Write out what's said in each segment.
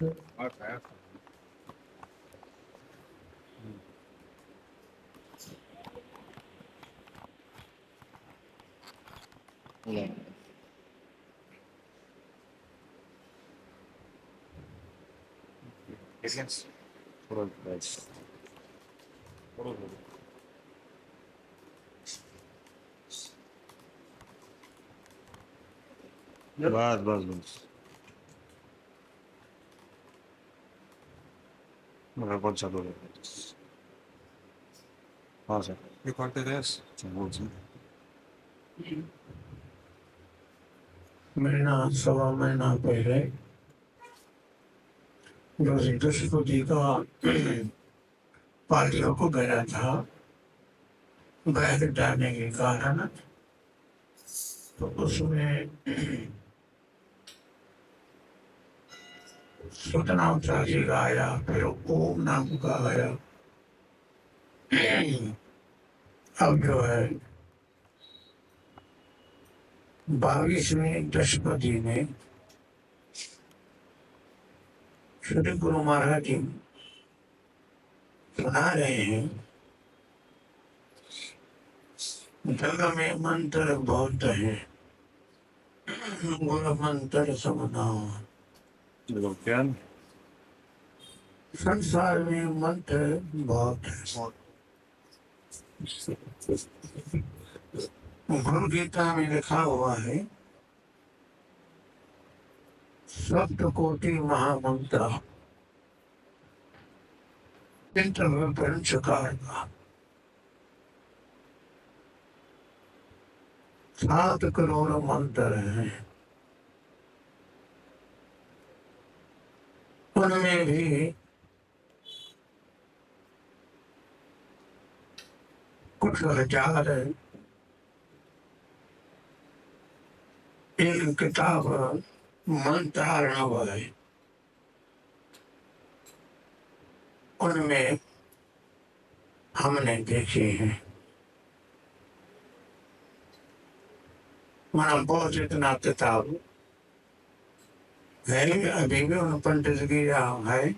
बस बस बस मेरा बहुत चालू है। हाँ सर ये कॉल पे गैस बोल सर महीना सवा महीना पहले बृहस्पति का पार्टियों को गया था बैठ जाने के कारण। तो उसमें सतनाम चाची गाया, फिर ओम नाम का गाया। अब जो है 22वें दशपति में श्री गुरु महाराज जी सुना रहे हैं, जग में मंत्र बहुत है, गुरु मंत्र समना। क्या संसार में मंत्र बहुत है। गुरु गीता में लिखा हुआ है, सप्तकोटि महामंत्र पंचकार का 7 करोड़ मंत्र हैं। उनमें भी कुछ हजार एक किताब मंत्रार्णव है, उनमें हमने देखे हैं। माना बहुत इतना किताब है, अभी भी उन पंडित की यहाँ है।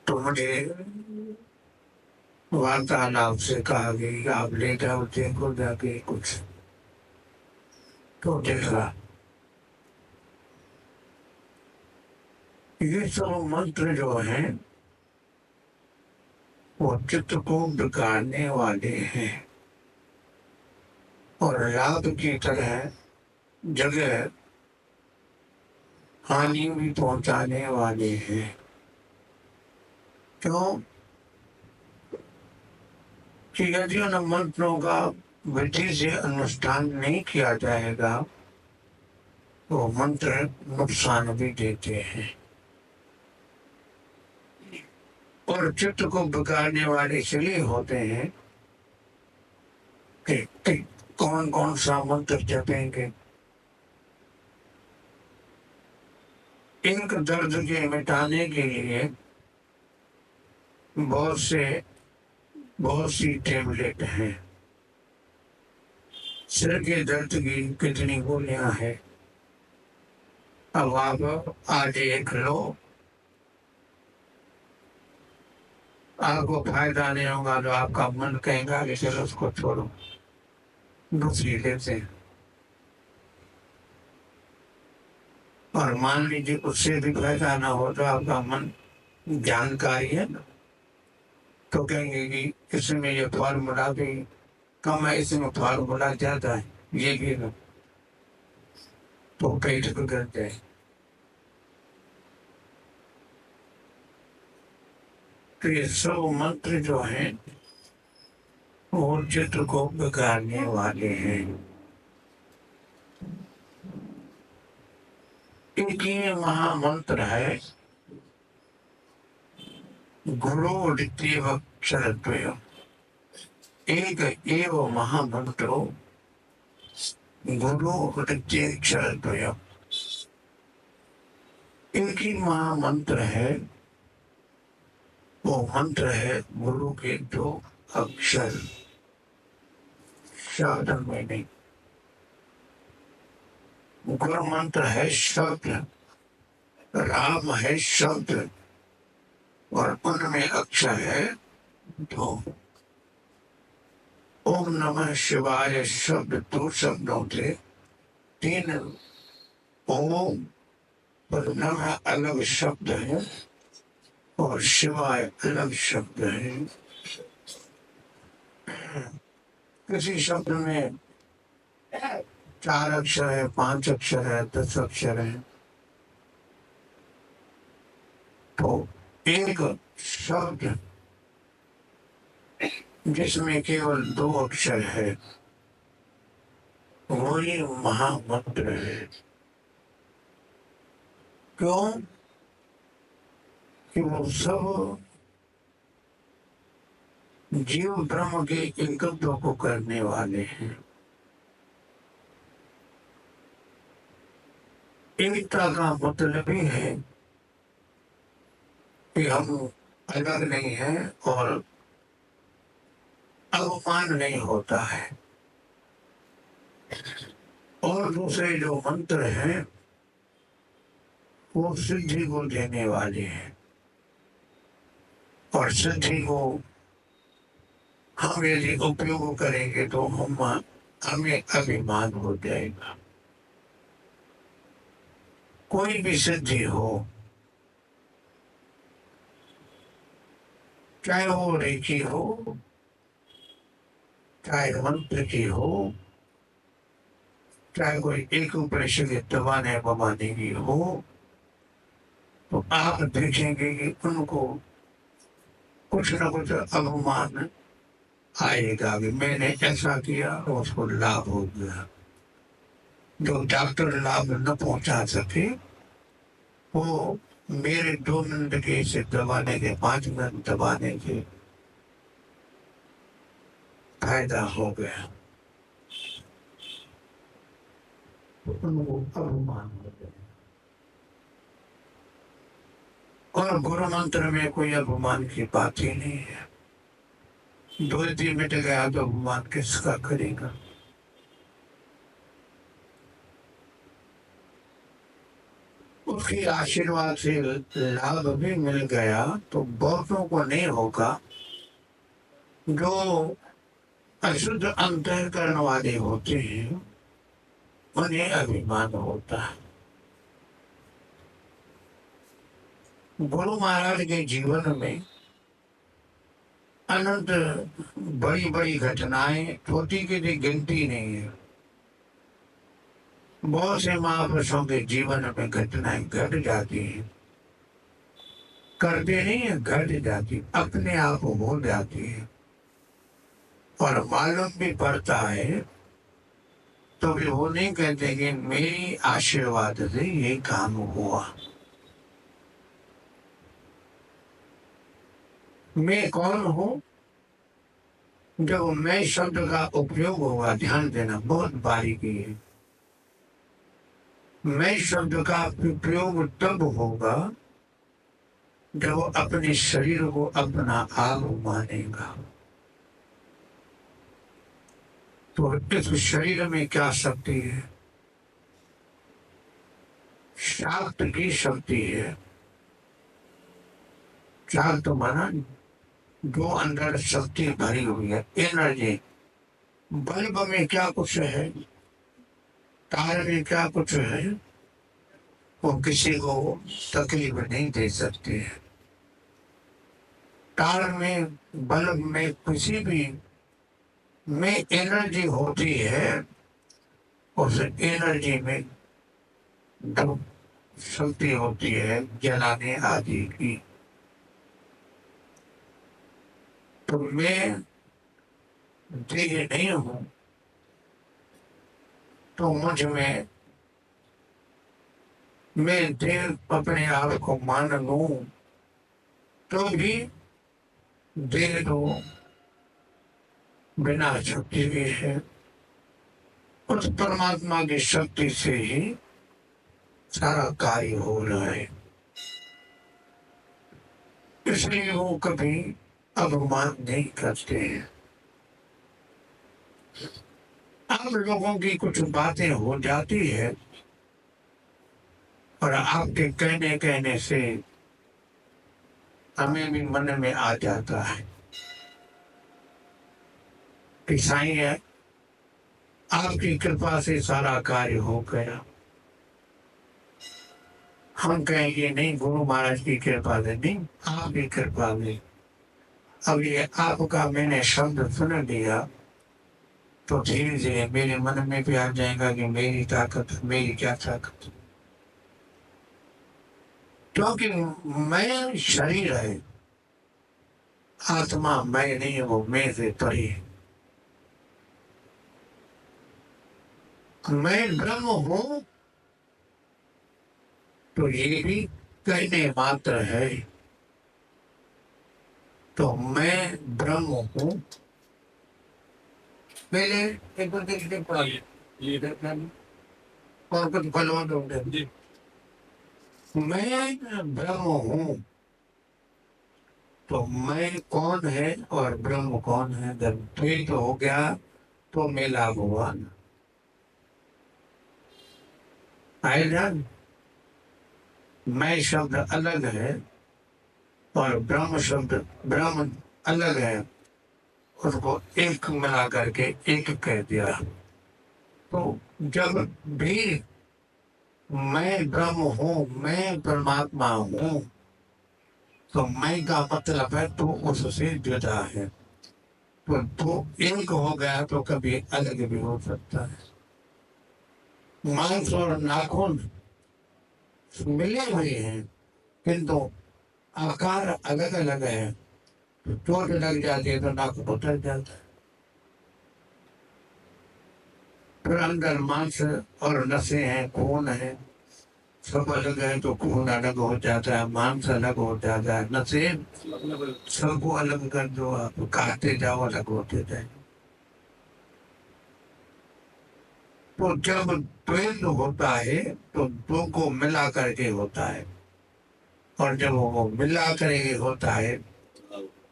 तो मुझे वार्तालाप से कहा कि आप ले जाओ, देखो जाके कुछ। तो देखा ये सब मंत्र जो हैं वो चित्त को बिगाड़ने वाले हैं और लाभ की तरह जगह हानि भी पहुंचाने वाले हैं। क्यों कि यदि उन मंत्रों का विधि से अनुष्ठान नहीं किया जाएगा तो मंत्र नुकसान भी देते हैं और चित्त को बिगाड़ने वाले इसलिए होते हैं कि कौन कौन सा मंत्र जपेंगे। एक दर्द के मिटाने के लिए बहुत सी टेबलेट हैं। सिर के दर्द की कितनी गोलियां हैं, अब आप आज एक लो, आपको फायदा नहीं होगा तो आपका मन कहेगा कि चलो उसको छोड़ो, दूसरी लेते हैं। और मान लीजिए उससे भी फायदा ना हो तो आपका मन जानकारी है ना, तो कहेंगे कि इसमें ये फॉर्मूला भी कम है, इसमें फॉर्मूला ज्यादा है, ये भी ना, तो पेट बिगड़ जाए। तो ये सब मंत्र जो हैं वो चित्त को बिगाड़ने वाले हैं। एक ही महामंत्र है, गुरु क्षरद्वय, एक एव महामंत्रो गुरु क्षरद्वय। एक ही महामंत्र है, वो मंत्र है गुरु के 2 अक्षर, शब्द में नहीं। गुरु मंत्र है शब्द राम है शब्द और उनमें अक्षर है दो। ओम नमः शिवाय शब्द दो शब्दों थे, तीन ओम और नमः अलग शब्द है और शिवाय अलग शब्द है। किसी शब्द में 4 अक्षर है, 5 अक्षर है, 10 अक्षर है, तो एक शब्द जिसमें केवल 2 अक्षर है वही महामंत्र है। क्यों? कि वो सब जीव ब्रह्म के एकत्व को करने वाले हैं। एकता का मतलब ही है कि हम अलग नहीं है और अवमान नहीं होता है। और दूसरे जो मंत्र हैं वो सिद्धि को देने वाले हैं और सिद्धि को हम यदि उपयोग करेंगे तो हमें अभिमान हो जाएगा। कोई भी सिद्धि हो, चाहे वो रेखी हो, चाहे मंत्र की हो, चाहे कोई एक उपनिषद दबाने बबाने की हो, तो आप देखेंगे कि उनको कुछ न कुछ अभिमान आएगा कि मैंने ऐसा किया और उसको लाभ हो गया। जो डॉक्टर लाभ न पहुंचा सके वो मेरे 2 मिनट के इसे दबाने के 5 मिनट दबाने के फायदा हो गया, तो उनको अभिमान हो गया। और गुरु मंत्र में कोई अभिमान की बात ही नहीं है। 2 मिट गया तो अभिमान किसका करेगा? उसके आशीर्वाद से लाभ भी मिल गया तो बहुतों को नहीं होगा। जो अशुद्ध अंतःकरण वाले होते हैं उन्हें अभिमान होता है। गुरु महाराज के जीवन में अनंत बड़ी बड़ी घटनाएं, छोटी की भी गिनती नहीं है। बहुत से महापुरुषों के जीवन में घटनाएं घट जाती हैं, करते नहीं है, घट जाती, अपने आप हो जाती है और मालूम भी पड़ता है तो भी वो नहीं कहते कि मेरी आशीर्वाद से ये काम हुआ। मैं कौन हूं? जब मैं शब्द का उपयोग होगा, ध्यान देना, बहुत बारीकी है। मैं शब्द का प्रयोग तब होगा जब वो अपने शरीर को अपना आप मानेगा। तो इस शरीर में क्या शक्ति है? शाक्त की शक्ति है। शाक्त माना जो अंदर शक्ति भरी हुई है, एनर्जी। बल्ब में क्या कुछ है, तार में क्या कुछ है, वो किसी को तकलीफ नहीं दे सकती है। तार में, बल्ब में, किसी भी में एनर्जी होती है। उस एनर्जी में दम शक्ति होती है जलाने आदि की। तो मैं देह नहीं हूं तो मुझ में, मैं देह अपने आप को मान लूं तो भी देह तो बिना शक्ति भी है। उस परमात्मा की शक्ति से ही सारा कार्य हो रहा है। इसलिए वो कभी अभिमान नहीं करते हैं। आप लोगों की कुछ बातें हो जाती है, और आपके कहने कहने से हमें भी मन में आ जाता है कि साईं है, आपकी कृपा से सारा कार्य हो गया। हम कहेंगे नहीं, गुरु महाराज की कृपा से नहीं, आपकी कृपा से। अब ये आपका मैंने शब्द सुन लिया तो धीरे धीरे मेरे मन में भी आ जाएगा कि मेरी ताकत, मेरी क्या ताकत। क्योंकि मैं शरीर है, आत्मा मैं नहीं, वो मैं से परे। मैं ब्रह्म हूं तो ये भी कहने मात्र है। तो मैं ब्रह्म हूं। पहले एक बार देखिए पढ़ाइए ये और कुछ फलवा दोगे। मैं ब्रह्म हूं तो मैं कौन है और ब्रह्म कौन है, जब द्वैत हो गया तो मेला हुआ ना। आए जान, मैं शब्द अलग है और ब्रह्म शब्द, ब्रह्म अलग है, उसको एक मिला करके एक कह दिया। तो जब भी मैं ब्रह्म हूँ, मैं परमात्मा हूँ, तो मैं का मतलब है तो उससे जुदा है। तो एक हो गया तो कभी अलग भी हो सकता है। मांस और नाखून मिले हुए हैं किंतु आकार अलग अलग है। तो चोट लग जाती है तो नाखून उतर जाता है। फिर अंदर मांस और नसें हैं, खून है, सब अलग है तो खून अलग हो जाता है, मांस अलग हो जाता है, नसें सबको अलग कर दो, आप खाते जाओ अलग होते जाए। तो जब द्वैत होता है तो दो को मिला करके होता है, और जब वो मिला करके होता है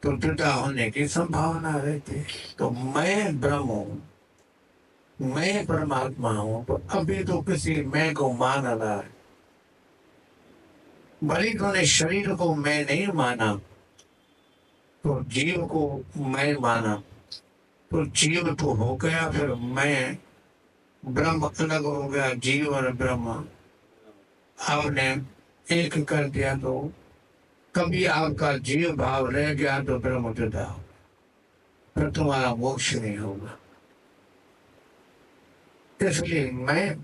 तो जुदा होने की संभावना रहती है। तो मैं ब्रह्म हूँ, मैं परमात्मा हूँ, तो अभी तो किसी मैं को मान रहा है। भले तूने शरीर को मैं नहीं माना, तो जीव को मैं माना, तो जीव तो हो गया, फिर मैं ब्रह्म अलग हो गया, जीव और ब्रह्म आपने एक कर दिया। तो कभी आपका जीव भाव रह गया तो ब्रह्म जुदा हो, फिर तुम्हारा मोक्ष नहीं होगा। इसलिए मैं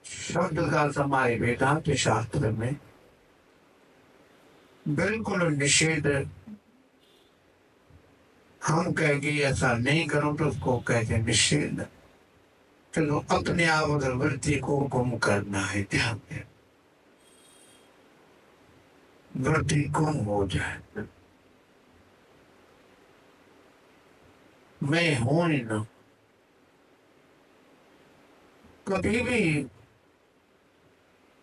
शब्द का हमारे वेदांत शास्त्र में बिल्कुल निषेध। हम कहेंगे ऐसा नहीं करो तो उसको कहते निषेध। चलो अपने आप उधर वृत्ति को गुम करना है, ध्यान दें, वृत्ति गुम हो जाए। मैं हूं ही ना। कभी भी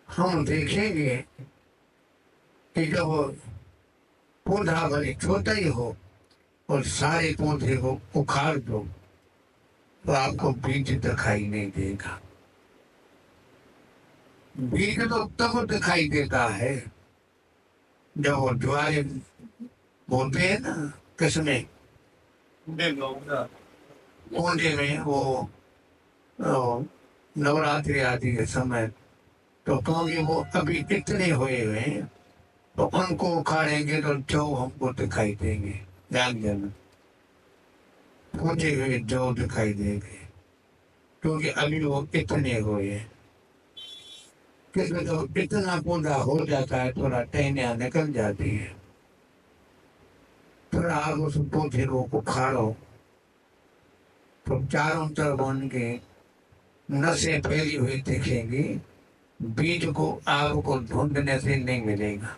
हम देखेंगे कि जब पौधा भले छोटा ही हो और सारे पौधे को उखाड़ दो तो आपको बीज दिखाई नहीं देगा। बीज तो तब दिखाई देता है जब वो ज्वारे बोलते हैं ना, किसमें कुंडे में वो नवरात्रि आदि के समय, तो क्योंकि वो अभी इतने हुए हुए हैं तो उनको उखाड़ेंगे तो जो हमको दिखाई देंगे। ध्यान देना, पूजे हुए जो दिखाई देंगे, क्योंकि अभी वो इतने हुए हैं। क्योंकि जब इतना पौधा हो जाता है थोड़ा टहनियाँ निकल जाती है, फिर आप उस पौधे को उखाड़ो तो चारों तरफ उनके नसें फैली हुई दिखेंगी। बीज को आपको ढूंढने से नहीं मिलेगा,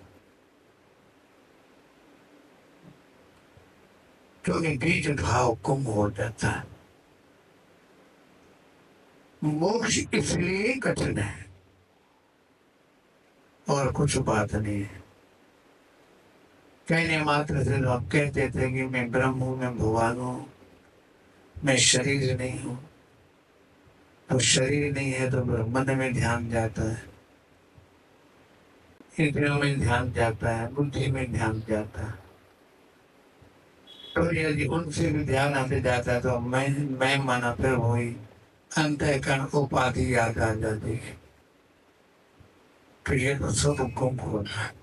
क्योंकि बीज भाव गुम हो जाता है। मोक्ष इसलिए कठिन है और कुछ बात नहीं है। कहने मात्र से तो आप कहते थे कि मैं ब्रह्म हूं, मैं भगवान हूं, मैं शरीर नहीं हूं। तो शरीर नहीं है तो मन में ध्यान जाता है। इंद्रियों में ध्यान जाता है, बुद्धि में ध्यान जाता है। तो यदि उनसे भी ध्यान हट जाता है तो मैं माना फिर वही अंतःकरण उपाधि याद आ जाती है। तो ये तो सब गुम होना है।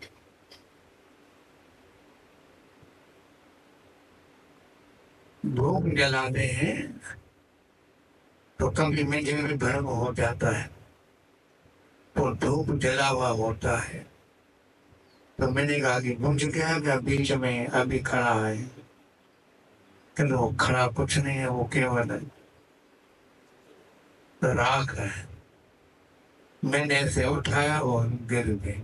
धूप जलाते हैं तो कभी मुझे भी भ्रम हो जाता है, तो धूप जला हुआ होता है। तो मैंने कहा कि बुझ गया क्या बीच में अभी खड़ा है? किंतु वो खड़ा कुछ नहीं है, वो केवल राख है। मैंने इसे उठाया और गिर गई।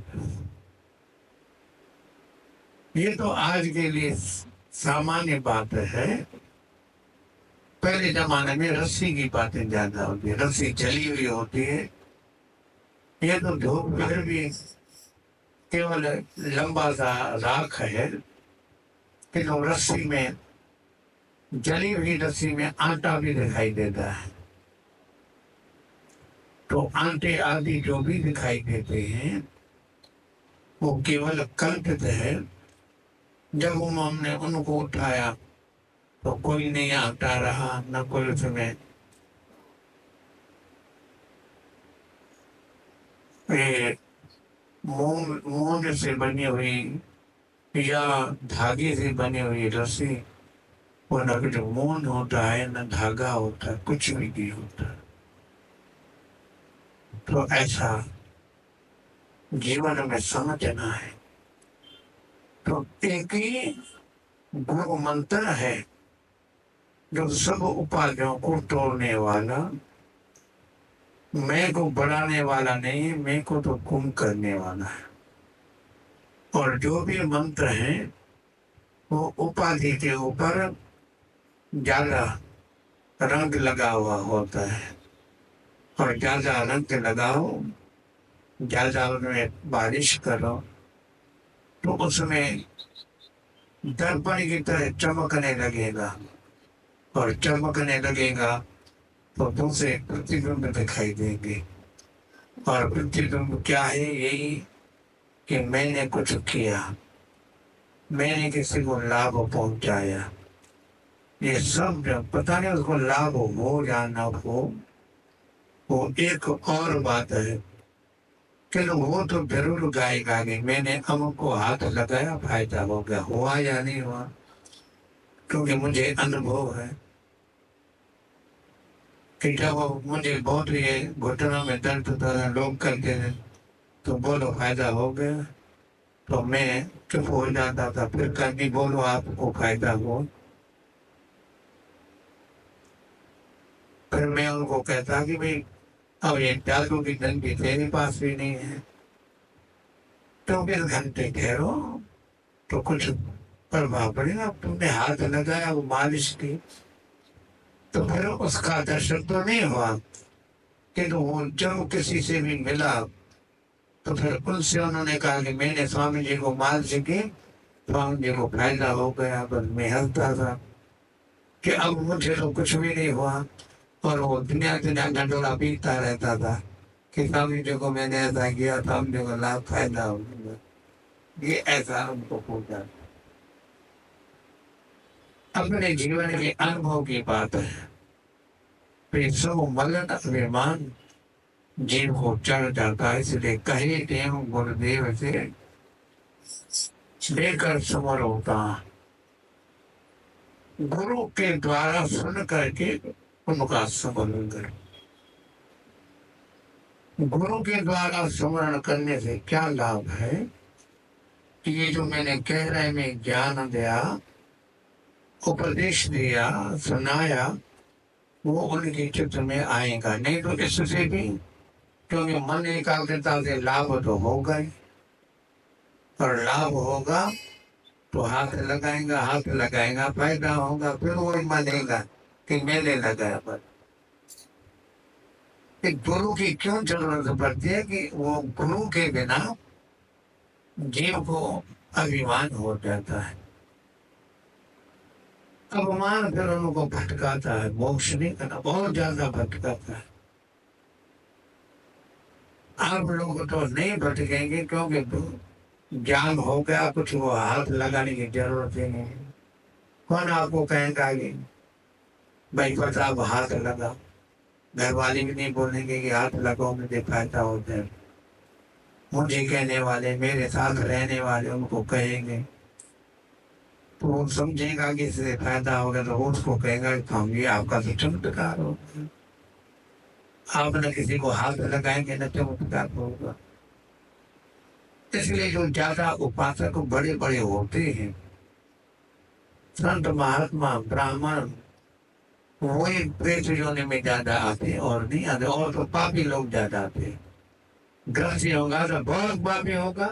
ये तो आज के लिए सामान्य बात है। पहले जमाने में रस्सी की बातें ज्यादा होती है, रस्सी जली हुई होती है। ये तो धूप फिर भी केवल लंबा सा राख है, किंतु रस्सी में, जली हुई रस्सी में आटा भी दिखाई देता है। तो आटे आदि जो भी दिखाई देते हैं वो केवल कल्पित है। जब हमने उनको उठाया तो कोई नहीं आटा रहा, न कोई उसमें ये मोम से बनी हुई या धागे से बनी हुई रस्सी, वो न जो मोम होता है न धागा होता है, कुछ भी नहीं होता। तो ऐसा जीवन में समझना है। तो एक ही गुरु मंत्र है जो सब उपाधियों को तोड़ने वाला, मैं को बढ़ाने वाला नहीं, मैं को तो गुम करने वाला है। और जो भी मंत्र है वो उपाधि के ऊपर ज्यादा रंग लगा हुआ होता है, और ज्यादा रंग लगाओ, ज्यादा उनमें बारिश करो तो उसमें दर्पण की तरह चमकने लगेगा, और चमकने लगेगा तो तुमसे प्रतिबिंब दिखाई देंगे। और प्रतिबिंब क्या है? यही कि मैंने कुछ किया, मैंने किसी को लाभ पहुंचाया। ये सब जब पता नहीं उसको लाभ हो या ना हो, वो एक और बात है। कि वो तो जरूर गाएगा कि मैंने हमको हाथ लगाया, फायदा हो गया, हुआ या नहीं हुआ, क्योंकि मुझे अनुभव है कि जब मुझे बहुत ये घुटनों में दर्द होता, लोग करते थे तो बोलो फायदा हो गया, तो मैं चुप हो जाता था। फिर कभी बोलो आपको फायदा हो, फिर मैं उनको कहता कि भाई अब ये जादू की डंडी तेरे पास भी नहीं है, 24 घंटे ठहरो तो कुछ प्रभाव पड़ेगा। तुमने हाथ लगाया, वो मालिश की, तो फिर उसका दर्शन तो नहीं हुआ, किंतु वो जब किसी से भी मिला तो फिर उनसे उन्होंने कहा कि मैंने स्वामी जी को मालिश की, स्वामी जी को फायदा हो गया। बस मैं हंसता था कि अब मुझे तो कुछ भी नहीं हुआ, और वो दुनिया घंटोला पीता रहता था कि स्वामी जी को मैंने ऐसा किया, स्वामी जी को लाभ फायदा हो गया। ये ऐसा उनको पूछा। अपने जीवन के अनुभव की बात है। फिर सब मलन अभिमान जीव को चढ़ जाता है, इसलिए कहे देव गुरुदेव से लेकर समर होता। गुरु के द्वारा सुन करके उनका स्मरण करें। गुरु के द्वारा स्मरण करने से क्या लाभ है कि ये जो मैंने कह रहे में ज्ञान दिया, उपदेश दिया, सुनाया, वो उनके चित्र में आएगा। नहीं तो इससे भी, क्योंकि मन एकाग्रता से लाभ तो होगा ही, और लाभ होगा तो हाथ लगाएगा, हाथ लगाएगा फायदा होगा, फिर वो मानेगा कि मैंने लगाया। पर गुरु की क्यों जरूरत पड़ती है कि वो गुरु के बिना जीव को अभिमान हो जाता है। अभिमान फिर उनको भटकाता है, मोक्ष नहीं करना, बहुत ज्यादा भटकाता है। आप लोग तो नहीं भटकेंगे, क्योंकि ज्ञान हो गया, कुछ वो हाथ लगाने की जरूरत ही नहीं है। कौन आपको कहेगा कि भाई पता आप हाथ लगाओ? घर वाले भी नहीं बोलेंगे कि हाथ लगाओ, मुझे फायदा होता है। मुझे कहने वाले, मेरे साथ रहने वाले उनको कहेंगे, तो वो समझेगा कि इससे फायदा होगा, तो वो उसको कहेगा कि हम ये आपका तो चमत्कार हो। आप न किसी को हाथ लगाएंगे न चमत्कार होगा। इसलिए जो ज्यादा उपासक बड़े बड़े होते हैं, संत महात्मा ब्राह्मण, वही प्रेत योनि में ज्यादा आते हैं, और नहीं आते। और तो पापी लोग ज्यादा आते हैं। ग्रसी होगा तो बहुत पापी होगा,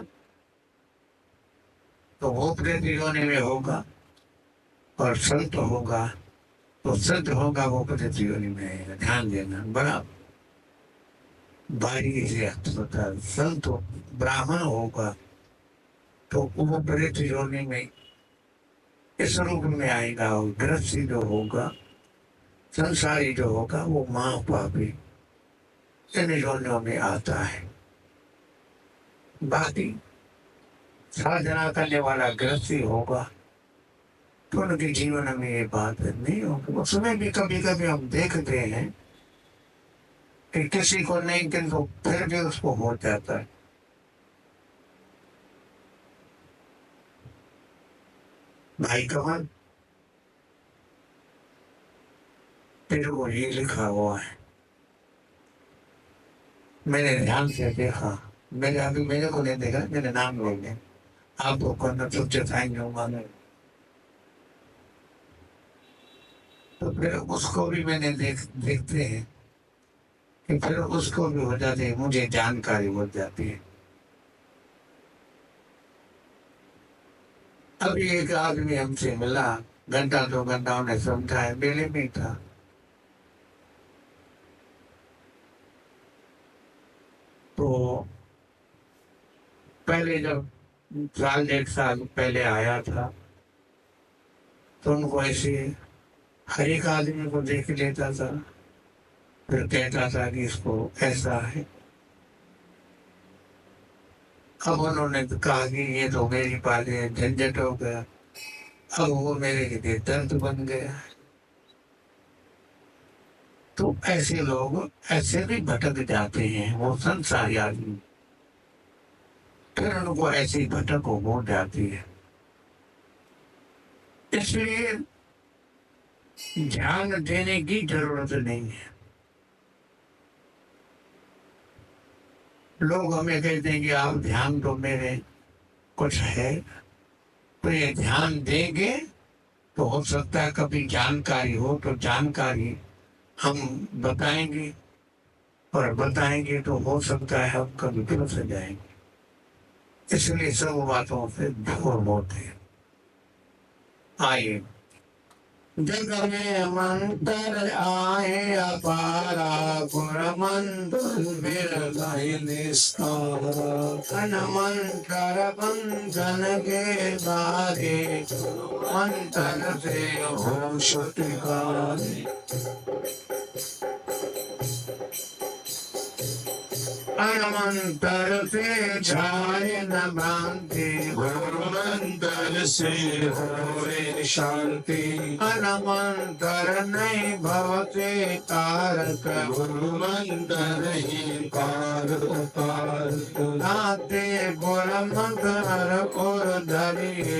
तो वो प्रेत योनि में होगा। और संत होगा तो संत होगा, वो प्रेत योनि में आएगा। ध्यान देना, बड़ा भारी से अर्थ होता है। संत ब्राह्मण होगा तो वो प्रेत योनि में इस रूप में आएगा। और ग्रसी जो होगा, संसारी जो होगा, वो महापापी इन योनियों में आता है। बाकी साधना करने वाला ग्रसी होगा तो उनके जीवन में ये बात नहीं होगी। उसमें भी कभी कभी हम देखते हैं कि किसी को नहीं, किंतु फिर भी उसको हो जाता है। भाई कमल, तेरे को ये लिखा हुआ है, मैंने ध्यान से देखा। मैंने अभी मेरे को नहीं देखा, मेरे नाम ले लिया। आपको करना तो चेताएंगे मानो। तो फिर उसको भी मैंने देखते हैं कि फिर उसको भी हो जाती है, मुझे जानकारी हो जाती है। अभी एक आदमी हमसे मिला, घंटा 2 घंटा उन्हें समझाया, मेले में था। तो पहले जब 1 साल पहले आया था, तो उनको ऐसे हर एक आदमी को देख लेता था, फिर कहता था कि इसको ऐसा है। अब उन्होंने कहा कि ये तो मेरी पाले झंझट हो गया, अब वो मेरे लिए दर्द बन गया। तो ऐसे लोग ऐसे भी भटक जाते हैं, वो संसारी आदमी। फिर उनको ऐसी भटक हो जाती है। इसलिए ध्यान देने की जरूरत नहीं है। लोग हमें कहते हैं कि आप ध्यान दो, मेरे कुछ है, तो ये ध्यान देंगे तो हो सकता है कभी जानकारी हो, तो जानकारी हम बताएंगे, और बताएंगे तो हो सकता है हम कभी फंस जाएंगे। इसलिए सब बातों से दूर होते हैं। आइए, जग में मंत्र आए अपारा, गुर मंत्र बिरलाई निस्तारा। अन मंत्र बंधन के बारे, मंत्र से हो छुटकारे। अनमंतर से जाए न भ्रांति, गुरु मंत्र से होए शांति। अनमंतर नहीं भवते तारक, गुरु मंत्र ही पार तारक। नाते गुर मंत्र और धरिए,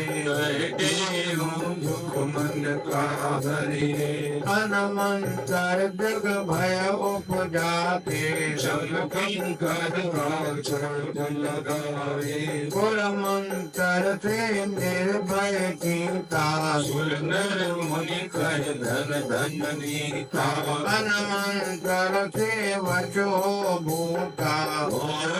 मन का हरिए। अनमंतर जग भय उपजाते, सब गुर मंत्र से निर्भय कीता, नर मुनि कर धन धन नीता। अन मंत्र से वचो भूता, गुर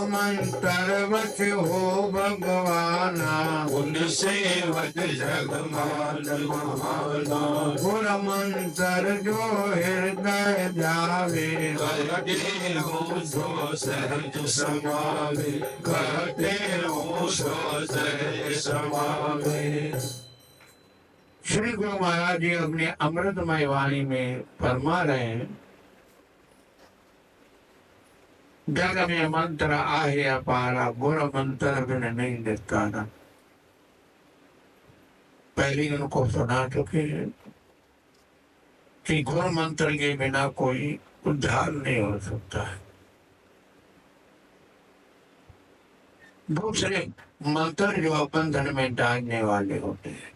मंत्र वच हो भगवाना, उनसे वच जग मान महाना। गुर मंत्र जो हृदय जावे, कहते हो सो सहज समावे, कहते हो सो सहज समावे। श्री गुरु महाराज जी अपने अमृतमय वाणी में फरमा रहे हैं जग में मंत्र आहे अपारा, गुर मंत्र बिन नहीं निस्तारा। पहले ही उनको सुना चुके हैं कि गुरु मंत्र के बिना कोई उद्धार नहीं हो सकता है। दूसरे मंत्र जो बंधन में डालने वाले होते हैं,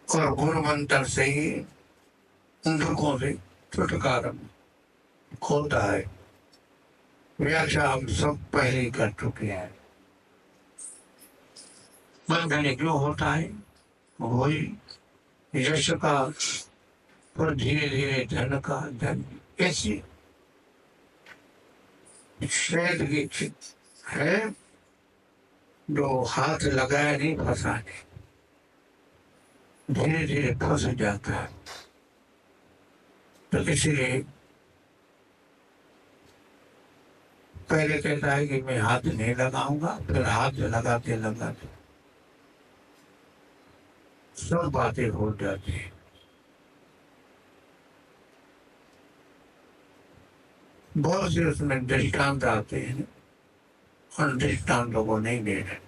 और गुरु मंत्र से ही दुखों से छुटकारा होता है। व्याख्या हम सब पहले ही कर चुके हैं। बंधन क्यों होता है? वही यश का और धीरे धीरे धन का धन, ऐसी शहद की है जो हाथ लगाया नहीं फंसाने, धीरे धीरे फंस जाता है। तो इसलिए पहले कहता है कि मैं हाथ नहीं लगाऊंगा, फिर हाथ लगाते लगाते सब बातें हो जाती है। बहुत से उसमें दृष्टांत आते हैं और दृष्टांतों को नहीं दे रहे।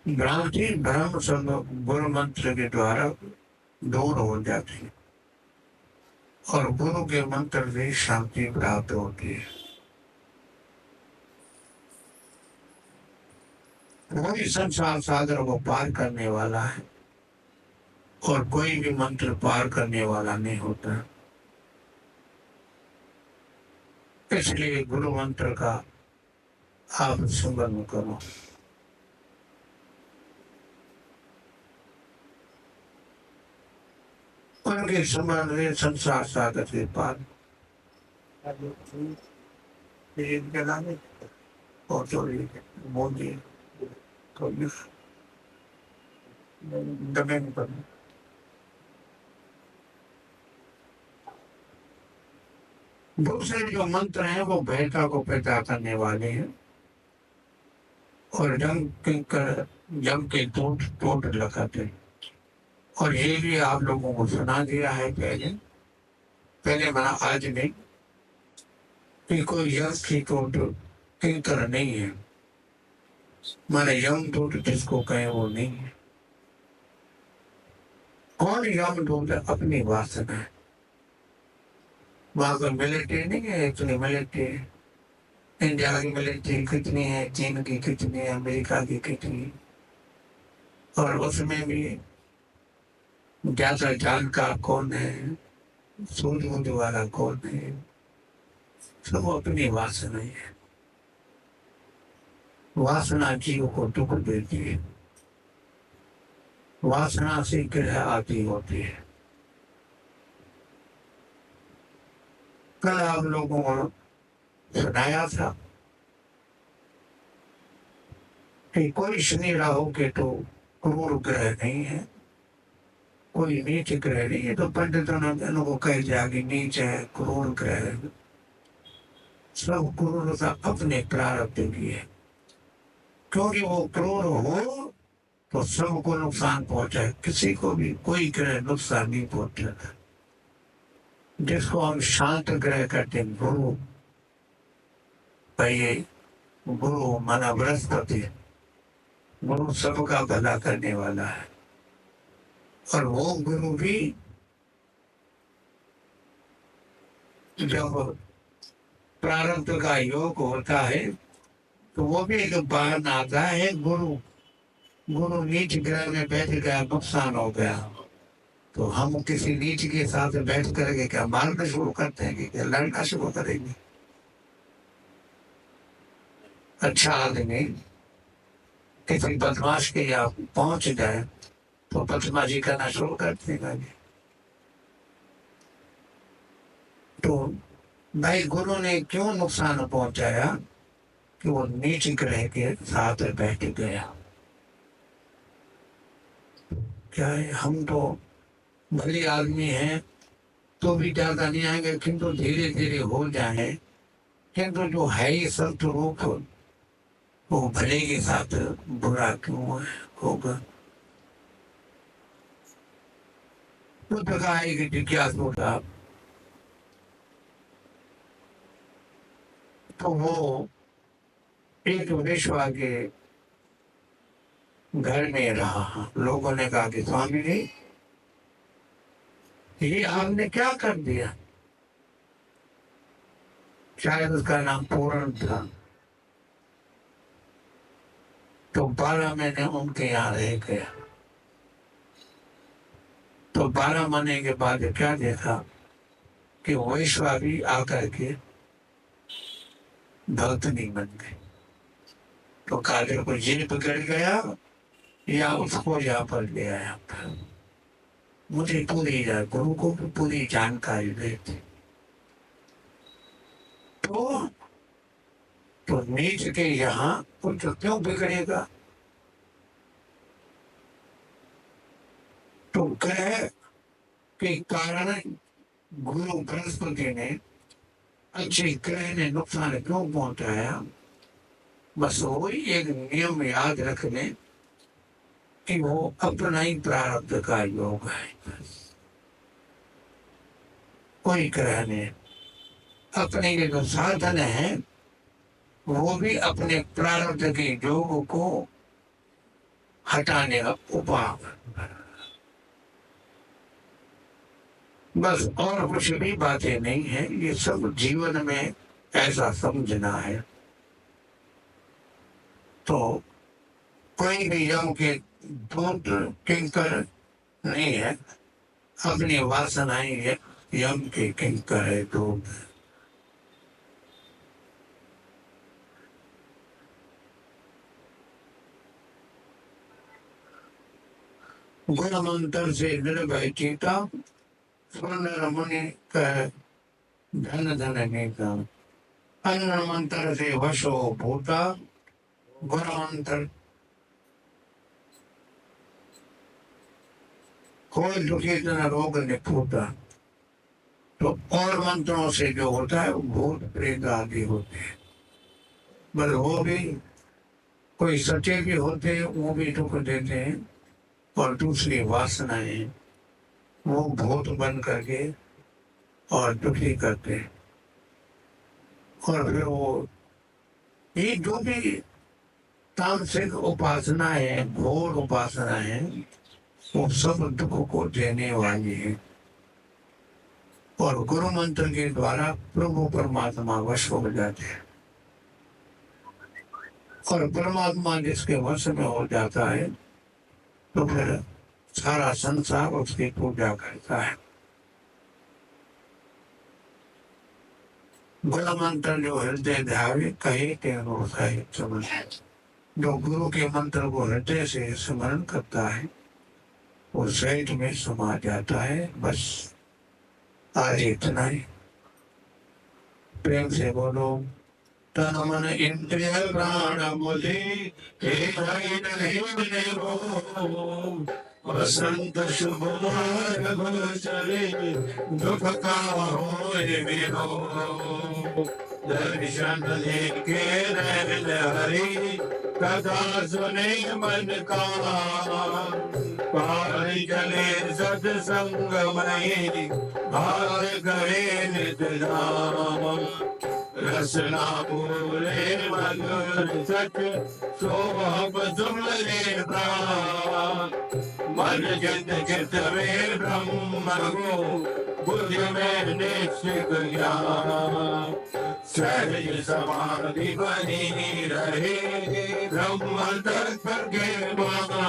भ्रांति भ्रम सब गुरु मंत्र के द्वारा दूर हो जाती है और गुरु के मंत्र से शांति प्राप्त होती है। वही संसार सागर को पार करने वाला है और कोई भी मंत्र पार करने वाला नहीं होता। इसलिए गुरु मंत्र का आप सुमरन करो। उनके सुमरन से संसार सागर से पार और चोरी बोलिए तो जमीन पर दूसरे जो मंत्र हैं वो भयता को पैदा करने वाले हैं और जम के टूट टूट लगाते हैं। और ये भी आप लोगों को सुना दिया है पहले मना आज नहीं कि कोई यम की टूट किंकर नहीं है। माने यम टूट जिसको कहे वो नहीं है। कौन यम टूट? अपनी वासना है। वहां पर मिलिट्री नहीं है, इतनी मिलिट्री है। इंडिया की मिलिट्री कितनी है, चीन की कितनी है, अमेरिका की कितनी, और उसमें भी ज्यादा जानकार कौन है, सूझबूझ वाला कौन है, सब अपनी वासना है। वासना जीव को दुख देती है, वासना से ग्रह आती होती है। कल आप लोगों को सुनाया था कि कोई शनि राहु के तो क्रूर ग्रह नहीं है, कोई नीच ग्रह नहीं है। तो पंडितों ने उनको कह दिया कि नीच है, क्रूर ग्रह है। सब क्रूरता अपने प्रारब्ध की है, क्योंकि वो क्रूर हो तो सबको नुकसान पहुंचाए, किसी को भी कोई ग्रह नुकसान नहीं पहुंचाता। जिसको हम शांत ग्रह कहते हैं, गुरु, भाई गुरु माना बृहस्पति, गुरु सबका भला करने वाला है। और वो गुरु भी जब प्रारब्ध का योग होता है तो वो भी एक बाण आता है। गुरु गुरु नीच ग्रह में बैठ गया, नुकसान हो गया, तो हम किसी नीच के साथ बैठ करके क्या मारना शुरू करते हैं कि क्या लड़ना शुरू करेंगे? अच्छा आदमी किसी बदमाश के यहाँ पहुंच जाए तो बदमाशी करना शुरू कर देगा। तो भाई गुरु ने क्यों नुकसान पहुंचाया कि वो नीच ग्रह के साथ बैठ गया। क्या है, हम तो भले आदमी हैं तो भी ज्यादा नहीं आएंगे, किंतु धीरे धीरे हो जाए। किंतु जो है ही संत रूप, वो भले के साथ बुरा क्यों होगा? बुद्ध का एक जिज्ञासु था, तो वो एक वेश्या के घर में रहा। लोगों ने कहा कि स्वामी जी, ये आपने क्या कर दिया? शायद उसका नाम पूर्ण था। तो 12 महीने उनके यहाँ रह गया। तो 12 महीने के बाद क्या देखा कि वैश्वा भी आकर के भक्तनी बन गई। तो काले को ये बिगड़ गया या उसको यहाँ पर ले आया। मुझे गुरु को भी पूरी जानकारी देती। तो नीच के यहाँ कुछ क्यों बिगड़ेगा? तो कह के कारण गुरु बृहस्पति ने अच्छे ग्रह ने नुकसान क्यों पहुंचाया? बस वही एक नियम याद रख लें कि वो अपना ही प्रारब्ध का योग है। कोई ग्रह ने अपने के जो साधन है वो भी अपने प्रारब्ध के योग को हटाने का उपाय। बस और कुछ भी बातें नहीं है, ये सब जीवन में ऐसा समझना है। तो कोई भी यम के दूत किंकर नहीं है, अपनी वासनाएं यम के किंकर है। दूत गुण मंत्र से निर्भय चीता, स्वर्ण मुनि कह धन धन नीता। अन्न मंत्र से वशो भूता, गुण मंत्र कोई दुखी तना रोग निपुता। तो और मंत्रों से जो होता है वो भूत प्रेत आदि होते हैं, बस वो भी कोई सच्चे भी होते हैं, वो भी दुख देते हैं। और दूसरी वासनाएं वो भूत बन करके और दुखी करते हैं। और फिर वो ये जो भी तामसिक उपासना है, घोर उपासना है, वो सब दुख को देने वाली है। और गुरु मंत्र के द्वारा प्रभु परमात्मा वश हो जाते हैं। और परमात्मा जिसके वश में हो जाता है तो फिर सारा संसार उसकी पूजा करता है। गुरु मंत्र जो हृदय ध्यावे कहे के समझ, जो गुरु के मंत्र को हृदय से स्मरण करता है वो शरीर में समा जाता है। बस आज इतना ही। प्रेम से बोलो। तन मन इंद्रिय प्राण बुद्धि वसंत शुभ मार्ग चले, दुख का होए विरोध। दर्शन लेके रहन हरि, कथा सुने मन का। पार चले सत्संग में, भाग गए नित धाम। रसना पूरे मधुर सच, सोहब सुमरे प्राण। मन चित चित में ब्रह्म को, बुद्धि में निश्चित ज्ञान। सहज समाधि बनी रहे, ब्रह्म तत्व के मान।